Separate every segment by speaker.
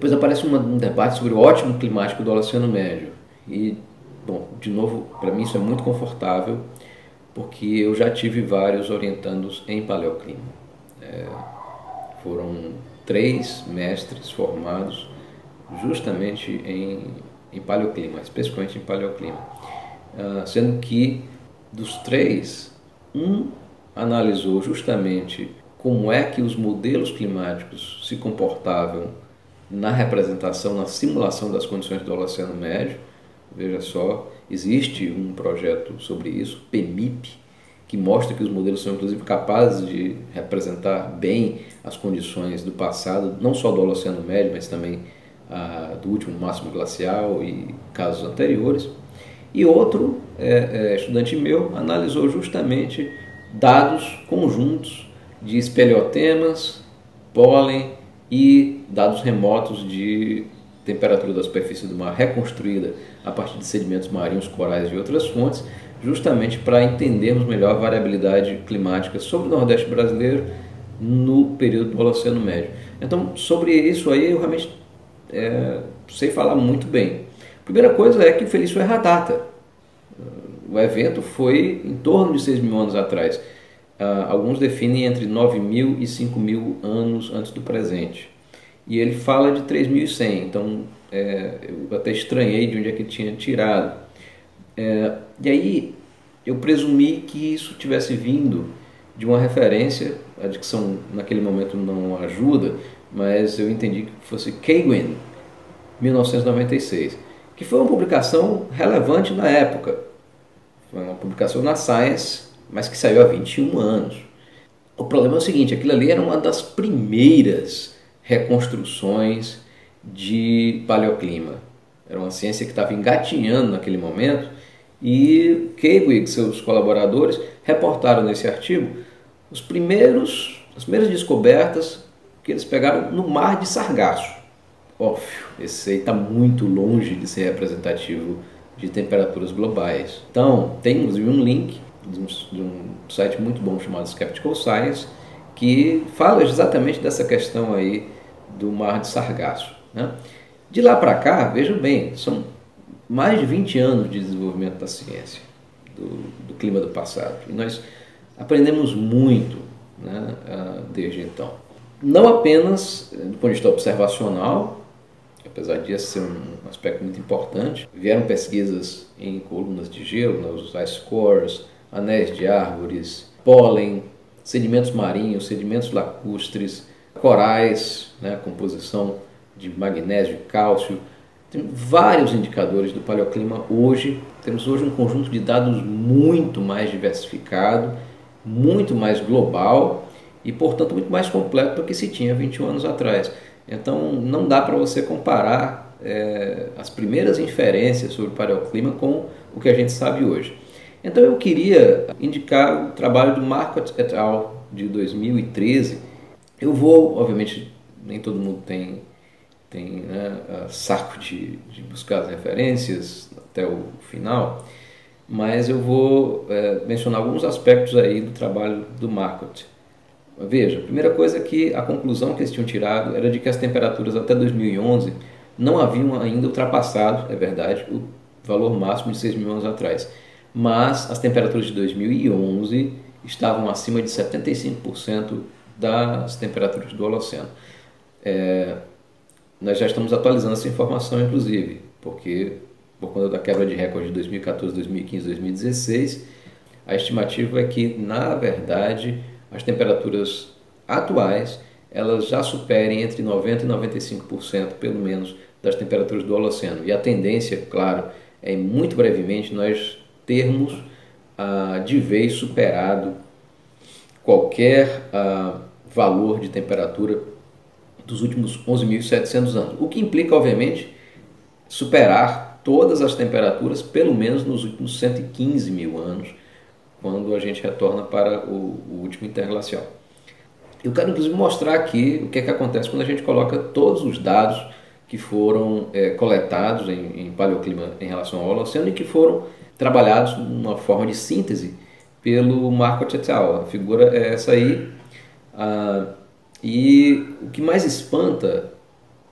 Speaker 1: Depois aparece um debate sobre o ótimo climático do Oceano Médio. E, bom, de novo, para mim isso é muito confortável, porque eu já tive vários orientandos em paleoclima. Foram 3 mestres formados justamente em paleoclima, especificamente em paleoclima. Sendo que dos 3, um analisou justamente como é que os modelos climáticos se comportavam na representação, na simulação das condições do Oceano Médio. Veja só, existe um projeto sobre isso, PEMIP, que mostra que os modelos são inclusive capazes de representar bem as condições do passado, não só do Oceano Médio, mas também do último máximo glacial e casos anteriores. E outro estudante meu analisou justamente dados conjuntos de espeleotemas, pólen e dados remotos de temperatura da superfície do mar reconstruída a partir de sedimentos marinhos, corais e outras fontes, justamente para entendermos melhor a variabilidade climática sobre o Nordeste brasileiro no período do Oceano Médio. Então, sobre isso aí eu realmente sei falar muito bem. A primeira coisa é que o Felício erra a data. O evento foi em torno de 6.000 anos atrás. Alguns definem entre 9.000 e 5.000 anos antes do presente. E ele fala de 3.100, então eu até estranhei de onde é que ele tinha tirado. E aí eu presumi que isso tivesse vindo de uma referência, a dicção naquele momento não ajuda, mas eu entendi que fosse Keigwin, 1996, que foi uma publicação relevante na época. Foi uma publicação na Science, mas que saiu há 21 anos. O problema é o seguinte, aquilo ali era uma das primeiras reconstruções de paleoclima. Era uma ciência que estava engatinhando naquele momento e Keigwin e seus colaboradores reportaram nesse artigo as primeiras descobertas que eles pegaram no Mar de Sargasso. Óbvio, esse aí está muito longe de ser representativo de temperaturas globais. Então, tem inclusive um link de um site muito bom chamado Skeptical Science, que fala exatamente dessa questão aí do Mar de Sargasso, né? De lá para cá, veja bem, são mais de 20 anos de desenvolvimento da ciência, do clima do passado. E nós aprendemos muito, né, desde então. Não apenas do ponto de vista observacional, apesar disso ser um aspecto muito importante, vieram pesquisas em colunas de gelo, né, os ice cores, anéis de árvores, pólen, sedimentos marinhos, sedimentos lacustres, corais, né, composição de magnésio e cálcio. Tem vários indicadores do paleoclima hoje. Temos hoje um conjunto de dados muito mais diversificado, muito mais global e, portanto, muito mais completo do que se tinha 21 anos atrás. Então, não dá para você comparar as primeiras inferências sobre o paleoclima com o que a gente sabe hoje. Então, eu queria indicar o trabalho do Marquardt et al. De 2013. Eu vou, obviamente, nem todo mundo tem né, saco de buscar as referências até o final, mas eu vou mencionar alguns aspectos aí do trabalho do Marquardt. Veja, a primeira coisa é que a conclusão que eles tinham tirado era de que as temperaturas até 2011 não haviam ainda ultrapassado, é verdade, o valor máximo de 6.000 anos atrás, mas as temperaturas de 2011 estavam acima de 75% das temperaturas do Holoceno. Nós já estamos atualizando essa informação, inclusive, porque por conta da quebra de recorde de 2014, 2015, 2016, a estimativa é que, na verdade, as temperaturas atuais elas já superem entre 90% e 95%, pelo menos, das temperaturas do Holoceno. E a tendência, claro, é muito brevemente nós termos de vez superado qualquer valor de temperatura dos últimos 11.700 anos, o que implica, obviamente, superar todas as temperaturas, pelo menos nos últimos 115.000 anos, quando a gente retorna para o último interglacial. Eu quero, inclusive, mostrar aqui o que é que acontece quando a gente coloca todos os dados que foram coletados em paleoclima em relação ao Holoceno e que foram trabalhados numa forma de síntese pelo Marquardt et al. A figura é essa aí. E o que mais espanta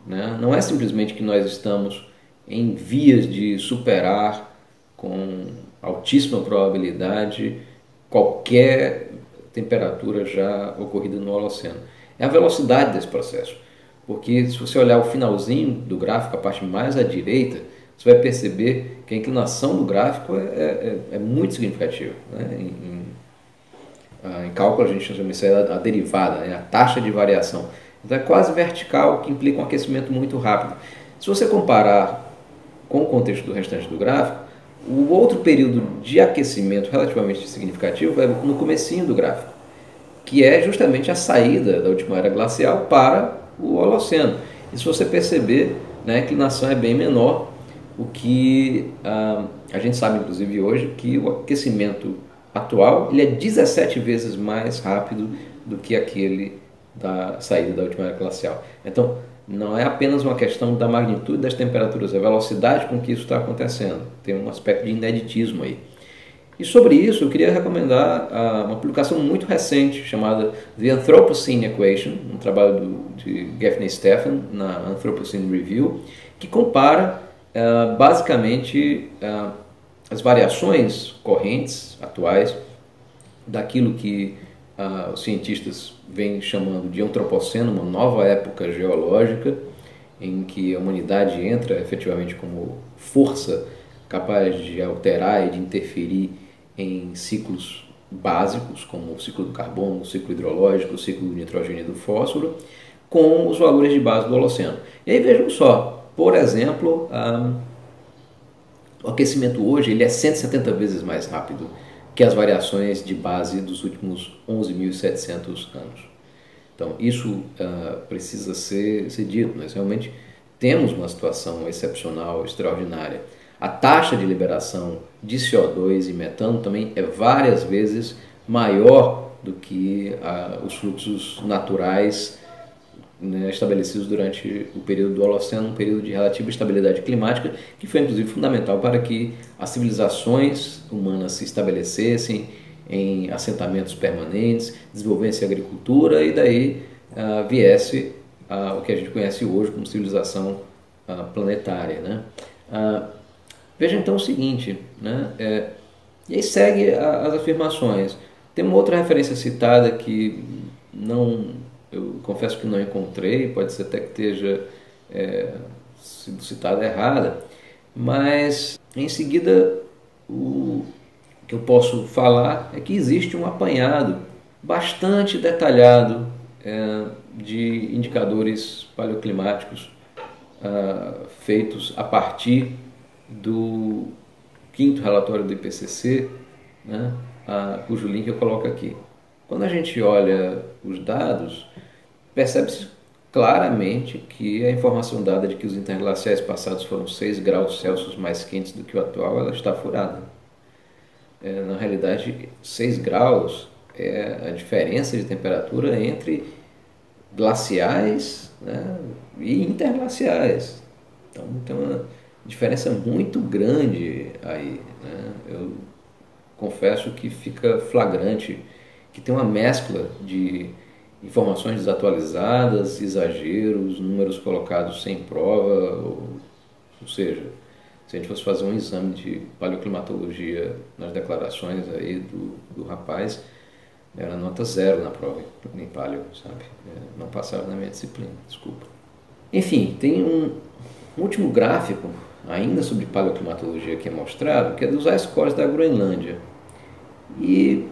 Speaker 1: né? Não é simplesmente que nós estamos em vias de superar com altíssima probabilidade qualquer temperatura já ocorrida no Holoceno. É a velocidade desse processo. Porque se você olhar o finalzinho do gráfico, a parte mais à direita, você vai perceber que a inclinação do gráfico é muito significativa. Né? Em cálculo a gente chama isso a derivada, né? A taxa de variação. Então é quase vertical, o que implica um aquecimento muito rápido. Se você comparar com o contexto do restante do gráfico, o outro período de aquecimento relativamente significativo é no comecinho do gráfico, que é justamente a saída da última era glacial para o Holoceno. E se você perceber, né, a inclinação é bem menor, o que a gente sabe inclusive hoje que o aquecimento atual ele é 17 vezes mais rápido do que aquele da saída da última era glacial. Então, não é apenas uma questão da magnitude das temperaturas, é a velocidade com que isso está acontecendo. Tem um aspecto de ineditismo aí. E sobre isso, eu queria recomendar uma publicação muito recente chamada The Anthropocene Equation, um trabalho de Gaffney Stephan na Anthropocene Review, que compara basicamente as variações correntes atuais daquilo que os cientistas vêm chamando de Antropoceno, uma nova época geológica, em que a humanidade entra efetivamente como força capaz de alterar e de interferir em ciclos básicos, como o ciclo do carbono, o ciclo hidrológico, o ciclo do nitrogênio e do fósforo, com os valores de base do Holoceno. E aí vejam só, por exemplo, o aquecimento hoje ele é 170 vezes mais rápido que as variações de base dos últimos 11.700 anos. Então, isso precisa ser dito. Nós realmente temos uma situação excepcional, extraordinária. A taxa de liberação de CO2 e metano também é várias vezes maior do que os fluxos naturais, né, estabelecidos durante o período do Holoceno, um período de relativa estabilidade climática, que foi inclusive fundamental para que as civilizações humanas se estabelecessem em assentamentos permanentes, desenvolvessem a agricultura e daí viesse o que a gente conhece hoje como civilização planetária. Né? Veja então o seguinte, né? E aí segue as afirmações. Tem uma outra referência citada que eu confesso que não encontrei, pode ser até que esteja sido citada errada, mas em seguida o que eu posso falar é que existe um apanhado bastante detalhado de indicadores paleoclimáticos feitos a partir do quinto relatório do IPCC, né, cujo link eu coloco aqui. Quando a gente olha os dados, percebe-se claramente que a informação dada de que os interglaciais passados foram 6 graus Celsius mais quentes do que o atual, ela está furada. Na realidade, 6 graus é a diferença de temperatura entre glaciais, né, e interglaciais. Então tem uma diferença muito grande aí. Né? Eu confesso que fica flagrante que tem uma mescla de informações desatualizadas, exageros, números colocados sem prova, ou seja, se a gente fosse fazer um exame de paleoclimatologia nas declarações aí do rapaz, era nota 0 na prova em paleo, sabe? Não passava na minha disciplina, desculpa. Enfim, tem um último gráfico ainda sobre paleoclimatologia que é mostrado, que é dos ice cores da Groenlândia. E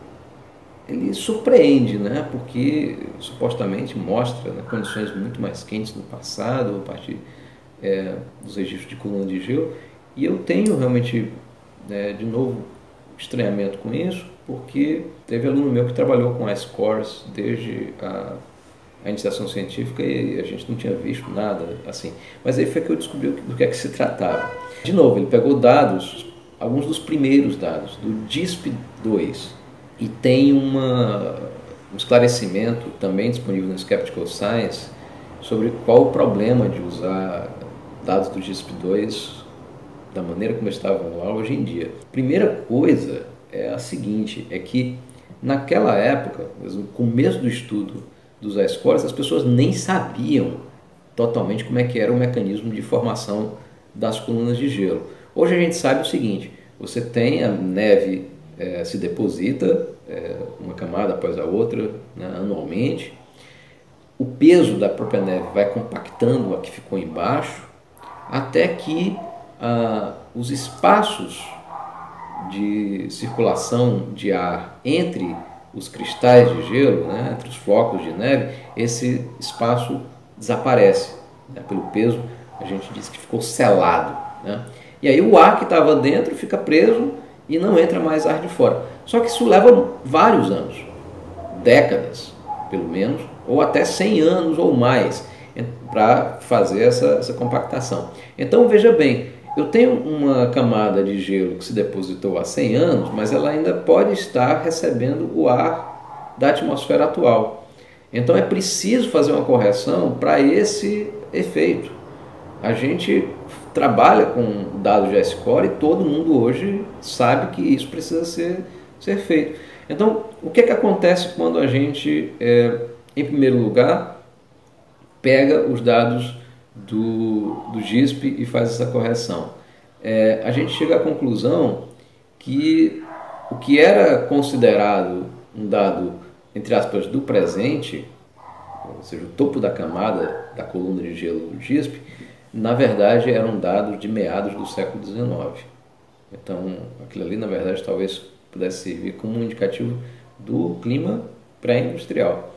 Speaker 1: ele surpreende, né? Porque supostamente mostra, né, condições muito mais quentes no passado, a partir dos registros de coluna de gelo. E eu tenho realmente, de novo, estranhamento com isso, porque teve aluno meu que trabalhou com ice cores desde a iniciação científica e a gente não tinha visto nada assim. Mas aí foi que eu descobri do que é que se tratava. De novo, ele pegou dados, alguns dos primeiros dados, do DISP-2, e tem um esclarecimento também disponível no Skeptical Science sobre qual o problema de usar dados do DISP-2 da maneira como estavam lá hoje em dia. Primeira coisa é a seguinte, é que naquela época, no começo do estudo dos ice cores, as pessoas nem sabiam totalmente como é que era o mecanismo de formação das colunas de gelo. Hoje a gente sabe o seguinte: você tem a neve se deposita uma camada após a outra, né, anualmente. O peso da própria neve vai compactando a que ficou embaixo, até que os espaços de circulação de ar entre os cristais de gelo, né, entre os flocos de neve, esse espaço desaparece, né, pelo peso. A gente diz que ficou selado, né? E aí o ar que estava dentro fica preso e não entra mais ar de fora. Só que isso leva vários anos, décadas pelo menos, ou até 100 anos ou mais, para fazer essa compactação. Então veja bem, eu tenho uma camada de gelo que se depositou há 100 anos, mas ela ainda pode estar recebendo o ar da atmosfera atual. Então é preciso fazer uma correção para esse efeito. A gente trabalha com dados de S-Core e todo mundo hoje sabe que isso precisa ser feito. Então, o que acontece quando a gente, em primeiro lugar, pega os dados do GISP e faz essa correção? A gente chega à conclusão que o que era considerado um dado, entre aspas, do presente, ou seja, o topo da camada da coluna de gelo do GISP, na verdade eram dados de meados do século XIX. Então, aquilo ali, na verdade, talvez pudesse servir como um indicativo do clima pré-industrial.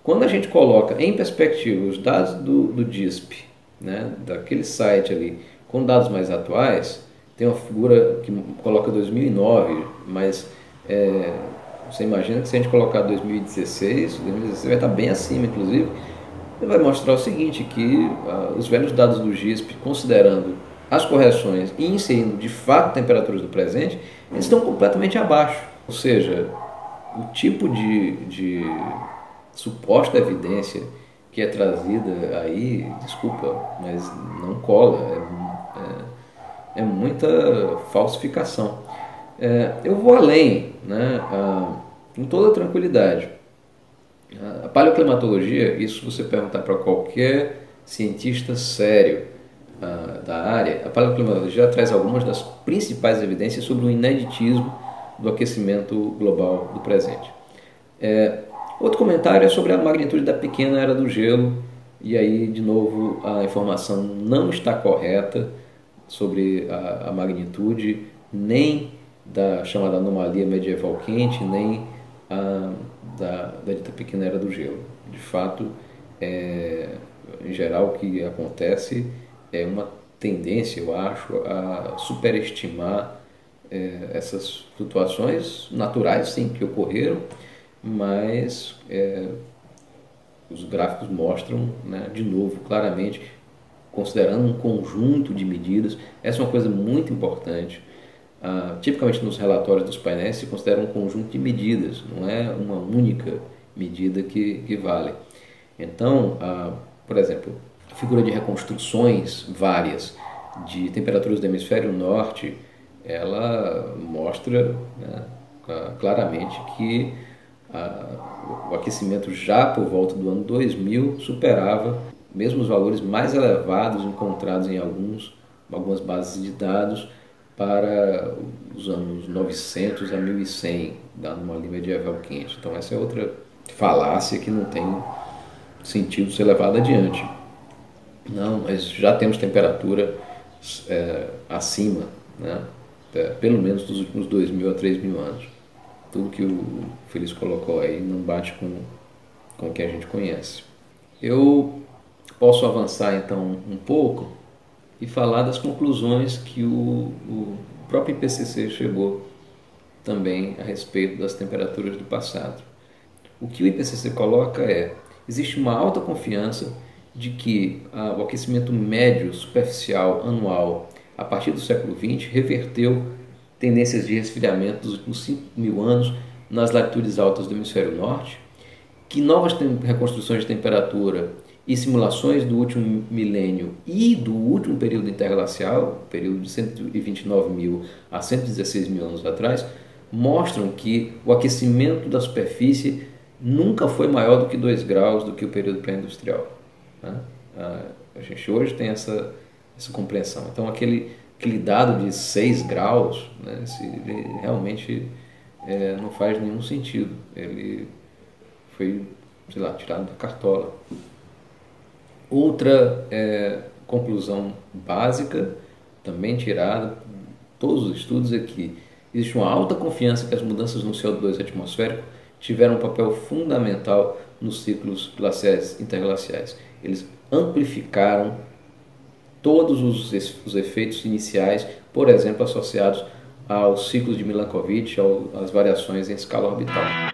Speaker 1: Quando a gente coloca em perspectiva os dados do GISP, né, daquele site ali, com dados mais atuais, tem uma figura que coloca 2009, mas você imagina que se a gente colocar 2016 vai estar bem acima, inclusive. Ele vai mostrar o seguinte, que os velhos dados do GISP, considerando as correções e inserindo de fato temperaturas do presente, eles estão completamente abaixo. Ou seja, o tipo de suposta evidência que é trazida aí, desculpa, mas não cola, é muita falsificação. Eu vou além, né, com toda tranquilidade. A paleoclimatologia, isso você perguntar para qualquer cientista sério da área, a paleoclimatologia traz algumas das principais evidências sobre o ineditismo do aquecimento global do presente. Outro comentário é sobre a magnitude da pequena era do gelo, e aí, de novo, a informação não está correta sobre a magnitude, nem da chamada anomalia medieval quente, nem da dita pequena era do gelo. De fato, em geral, o que acontece é uma tendência, eu acho, a superestimar essas flutuações naturais, sim, que ocorreram, mas os gráficos mostram, né, de novo, claramente, considerando um conjunto de medidas. Essa é uma coisa muito importante. Tipicamente nos relatórios dos painéis se considera um conjunto de medidas, não é uma única medida que vale. Então, por exemplo, a figura de reconstruções várias de temperaturas do hemisfério norte, ela mostra, né, claramente que o aquecimento já por volta do ano 2000 superava mesmo os valores mais elevados encontrados em algumas bases de dados para os anos 900 a 1100 da anomalia medieval quente. Então essa é outra falácia que não tem sentido ser levada adiante. Não, mas já temos temperatura acima, né, pelo menos dos últimos 2.000 a 3.000 anos. Tudo que o Feliz colocou aí não bate com o que a gente conhece. Eu posso avançar então um pouco e falar das conclusões que o próprio IPCC chegou também a respeito das temperaturas do passado. O que o IPCC coloca existe uma alta confiança de que o aquecimento médio superficial anual a partir do século XX reverteu tendências de resfriamento dos últimos 5.000 anos nas latitudes altas do hemisfério norte, que novas reconstruções de temperatura e simulações do último milênio e do último período interglacial, período de 129.000 a 116.000 anos atrás, mostram que o aquecimento da superfície nunca foi maior do que 2 graus do que o período pré-industrial, né? A gente hoje tem essa compreensão. Então aquele dado de 6 graus, né, ele realmente não faz nenhum sentido. Ele foi, sei lá, tirado da cartola. Outra conclusão básica, também tirada por todos os estudos, é que existe uma alta confiança que as mudanças no CO2 atmosférico tiveram um papel fundamental nos ciclos glaciais interglaciais. Eles amplificaram todos os efeitos iniciais, por exemplo, associados aos ciclos de Milankovitch, às variações em escala orbital.